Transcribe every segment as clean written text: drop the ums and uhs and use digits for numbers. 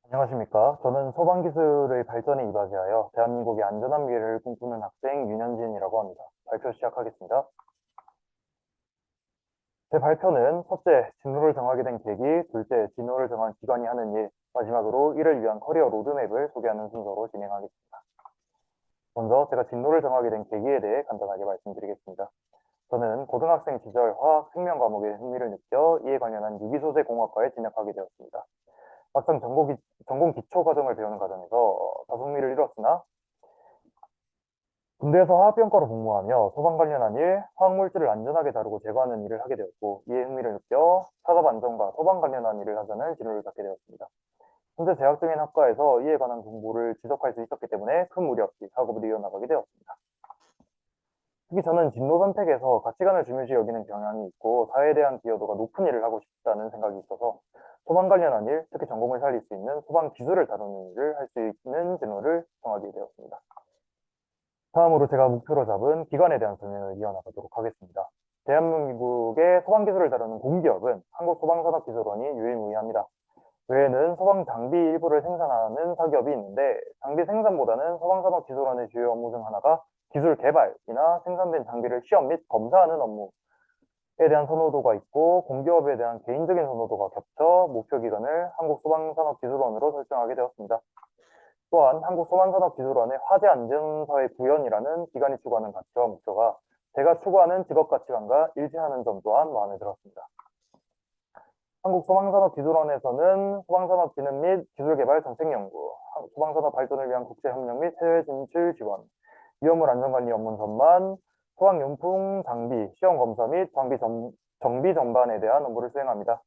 안녕하십니까. 저는 소방기술의 발전에 이바지하여 대한민국의 안전한 미래를 꿈꾸는 학생 윤현진이라고 합니다. 발표 시작하겠습니다. 제 발표는 첫째, 진로를 정하게 된 계기, 둘째, 진로를 정한 기관이 하는 일, 마지막으로 이를 위한 커리어 로드맵을 소개하는 순서로 진행하겠습니다. 먼저 제가 진로를 정하게 된 계기에 대해 간단하게 말씀드리겠습니다. 저는 고등학생 시절 화학 생명 과목에 흥미를 느껴 이에 관련한 유기소재 공학과에 진학하게 되었습니다. 막상 전공 기초 과정을 배우는 과정에서 다소 흥미를 잃었으나 군대에서 화학병과로 복무하며 소방 관련한 일, 화학물질을 안전하게 다루고 제거하는 일을 하게 되었고 이에 흥미를 느껴 산업 안전과 소방 관련한 일을 하자는 진로를 갖게 되었습니다. 현재 재학 중인 학과에서 이에 관한 공부를 지속할 수 있었기 때문에 큰 무리 없이 작업을 이어나가게 되었습니다. 특히 저는 진로 선택에서 가치관을 중요시 여기는 경향이 있고 사회에 대한 기여도가 높은 일을 하고 싶다는 생각이 있어서 소방 관련한 일, 특히 전공을 살릴 수 있는 소방 기술을 다루는 일을 할 수 있는 진로를 정하게 되었습니다. 다음으로 제가 목표로 잡은 기관에 대한 설명을 이어나가도록 하겠습니다. 대한민국의 소방기술을 다루는 공기업은 한국소방산업기술원이 유일무이합니다. 외에는 소방 장비 일부를 생산하는 사기업이 있는데 장비 생산보다는 소방산업기술원의 주요 업무 중 하나가 기술 개발이나 생산된 장비를 시험 및 검사하는 업무에 대한 선호도가 있고 공기업에 대한 개인적인 선호도가 겹쳐 목표 기관을 한국소방산업기술원으로 설정하게 되었습니다. 또한 한국소방산업기술원의 화재안전사회 구현이라는 기관이 추구하는 가치와 목표가 제가 추구하는 직업가치관과 일치하는 점 또한 마음에 들었습니다. 한국소방산업기술원에서는 소방산업 진흥 및 기술개발 정책연구, 소방산업 발전을 위한 국제협력 및 해외 진출 지원, 위험물 안전관리 업무 전반, 소방용품 장비, 시험검사 및 정비 전반에 대한 업무를 수행합니다.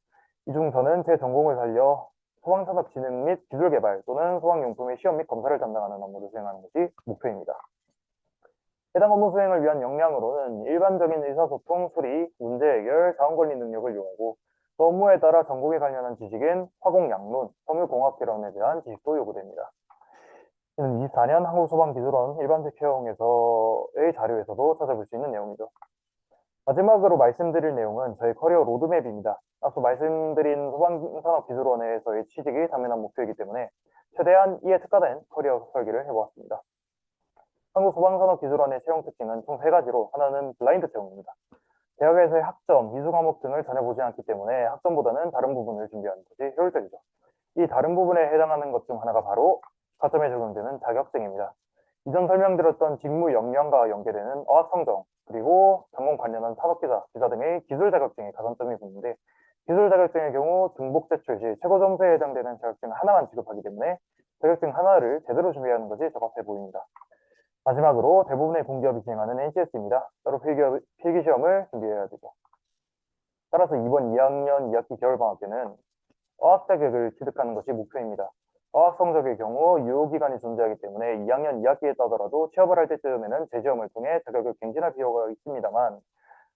이 중 저는 제 전공을 살려 소방산업 진흥 및 기술개발 또는 소방용품의 시험 및 검사를 담당하는 업무를 수행하는 것이 목표입니다. 해당 업무 수행을 위한 역량으로는 일반적인 의사소통, 수리, 문제 해결, 자원관리 능력을 요하고 그 업무에 따라 전공에 관련한 지식인 화공양론, 섬유공학개론에 대한 지식도 요구됩니다. 이는 24년 한국소방기술원 일반직 채용에서의 자료에서도 찾아볼 수 있는 내용이죠. 마지막으로 말씀드릴 내용은 저희 커리어 로드맵입니다. 앞서 말씀드린 소방산업기술원에서의 취직이 당면한 목표이기 때문에 최대한 이에 특화된 커리어 설계를 해보았습니다. 한국소방산업기술원의 채용 특징은 총 3가지로 하나는 블라인드 채용입니다. 대학에서의 학점, 이수 과목 등을 전해보지 않기 때문에 학점보다는 다른 부분을 준비하는 것이 효율적이죠. 이 다른 부분에 해당하는 것 중 하나가 바로 가점에 적용되는 자격증입니다. 이전 설명드렸던 직무 역량과 연계되는 어학 성적, 그리고 전공 관련한 산업기사, 기사 등의 기술 자격증에 가산점이 붙는데 기술 자격증의 경우 등록 제출 시 최고 점수에 해당되는 자격증 하나만 지급하기 때문에 자격증 하나를 제대로 준비하는 것이 적합해 보입니다. 마지막으로 대부분의 공기업이 진행하는 NCS입니다. 따로 필기시험을 준비해야 되죠. 따라서 이번 2학년 2학기 겨울방학 때는 어학 자격을 취득하는 것이 목표입니다. 어학 성적의 경우 유효기간이 존재하기 때문에 2학년 2학기에 따더라도 취업을 할 때쯤에는 재시험을 통해 자격을 갱신할 필요가 있습니다만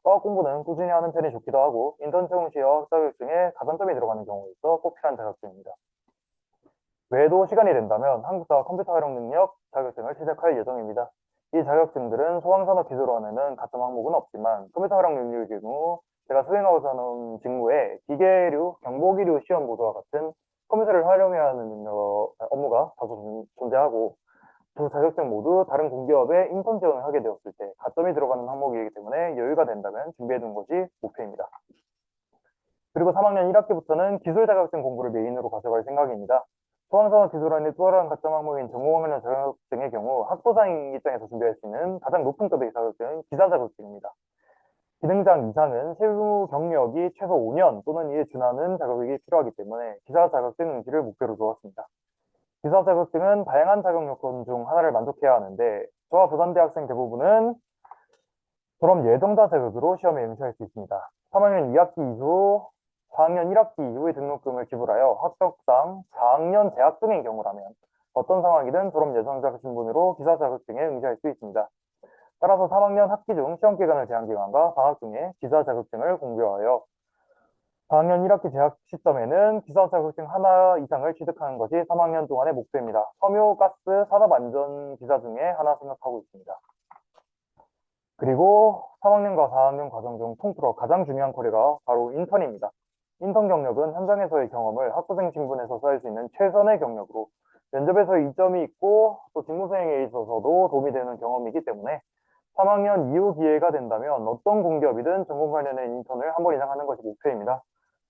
어학 공부는 꾸준히 하는 편이 좋기도 하고 인턴 채용 시 어학 자격증에 가산점이 들어가는 경우가 있어 꼭 필요한 자격증입니다. 외에도 시간이 된다면 한국사 컴퓨터 활용 능력 자격증을 취득할 예정입니다. 이 자격증들은 소방산업기술원에는 가점 항목은 없지만 컴퓨터 활용 능력의 경우 제가 수행하고자 하는 직무에 기계류, 경보기류 시험 보도와 같은 컴퓨터를 활용해야 하는 업무가 다소 존재하고 두 자격증 모두 다른 공기업에 인턴 지원을 하게 되었을 때 가점이 들어가는 항목이기 때문에 여유가 된다면 준비해둔 것이 목표입니다. 그리고 3학년 1학기부터는 기술 자격증 공부를 메인으로 가져갈 생각입니다. 소방산업기술원의 또 다른 가점 항목인 전공학년 자격증의 경우 학부생 입장에서 준비할 수 있는 가장 높은 급의 자격증은 기사 자격증입니다. 기능장 이상은 실무 경력이 최소 5년 또는 이에 준하는 자격이 필요하기 때문에 기사 자격증 응시를 목표로 두었습니다. 기사 자격증은 다양한 자격 요건 중 하나를 만족해야 하는데 저와 부산대 학생 대부분은 졸업 예정자 자격으로 시험에 응시할 수 있습니다. 3학년 2학기 이후 4학년 1학기 이후에 등록금을 지불하여 합격상 4학년 재학 중인 경우라면 어떤 상황이든 졸업 예정자 신분으로 기사 자격증에 응시할 수 있습니다. 따라서 3학년 학기 중 시험 기간을 제한 기간과 방학 중에 기사 자격증을 공부하여 4학년 1학기 재학 시점에는 기사 자격증 하나 이상을 취득하는 것이 3학년 동안의 목표입니다. 섬유, 가스, 산업안전 기사 중에 하나 생각하고 있습니다. 그리고 3학년과 4학년 과정 중 통틀어 가장 중요한 커리어가 바로 인턴입니다. 인턴 경력은 현장에서의 경험을 학부생 신분에서 쌓을 수 있는 최선의 경력으로 면접에서 이점이 있고 또 직무 수행에 있어서도 도움이 되는 경험이기 때문에 3학년 이후 기회가 된다면 어떤 공기업이든 전공 관련의 인턴을 한 번 이상 하는 것이 목표입니다.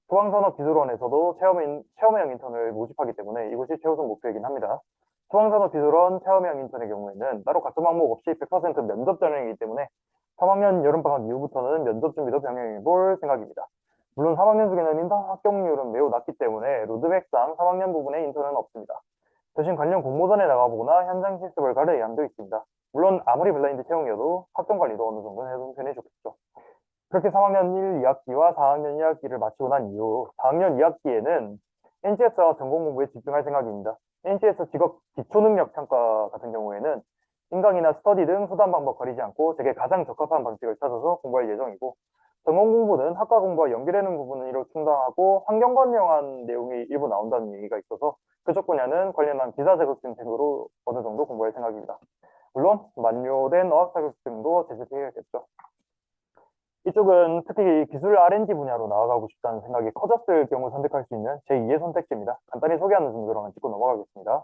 소방산업기술원에서도 체험형 인턴을 모집하기 때문에 이곳이 최우선 목표이긴 합니다. 소방산업기술원 체험형 인턴의 경우에는 따로 가점 항목 없이 100% 면접 전형이기 때문에 3학년 여름방학 이후부터는 면접 준비도 병행해 볼 생각입니다. 물론 3학년 중에는 인턴 합격률은 매우 낮기 때문에 로드맵상 3학년 부분에 인턴은 없습니다. 대신 관련 공모전에 나가보거나 현장 실습을 가릴 의향도 있습니다. 물론 아무리 블라인드 채용이어도 학점 관리도 어느 정도는 해둔 편이 좋겠죠. 그렇게 3학년 1, 2학기와 4학년 2학기를 마치고 난 이후 4학년 2학기에는 NCS와 전공 공부에 집중할 생각입니다. NCS 직업 기초능력 평가 같은 경우에는 인강이나 스터디 등 수단 방법 가리지 않고 제게 가장 적합한 방식을 찾아서 공부할 예정이고 전공 공부는 학과 공부와 연결되는 부분은 이로 충당하고 환경 관련한 내용이 일부 나온다는 얘기가 있어서 그쪽 분야는 관련한 기사 자격증 등으로 어느 정도 공부할 생각입니다. 물론 만료된 어학 자격증도 제출해야겠죠. 이쪽은 특히 기술 R&D 분야로 나아가고 싶다는 생각이 커졌을 경우 선택할 수 있는 제2의 선택지입니다. 간단히 소개하는 정도로만 짚고 넘어가겠습니다.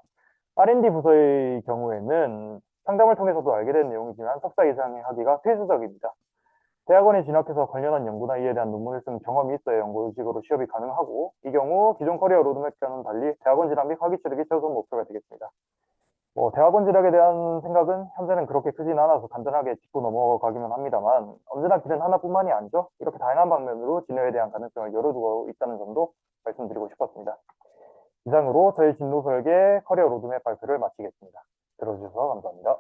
R&D 부서의 경우에는 상담을 통해서도 알게 된 내용이지만 석사 이상의 학위가 필수적입니다. 대학원에 진학해서 관련한 연구나 이에 대한 논문을 쓴 경험이 있어야 연구직으로 취업이 가능하고 이 경우 기존 커리어 로드맵과는 달리 대학원 진학 및 학위 취득이 최우선 목표가 되겠습니다. 대학원 진학에 대한 생각은 현재는 그렇게 크진 않아서 간단하게 짚고 넘어가기만 합니다만 언제나 길은 하나뿐만이 아니죠. 이렇게 다양한 방면으로 진로에 대한 가능성을 열어두고 있다는 점도 말씀드리고 싶었습니다. 이상으로 저희 진로 설계 커리어 로드맵 발표를 마치겠습니다. 들어주셔서 감사합니다.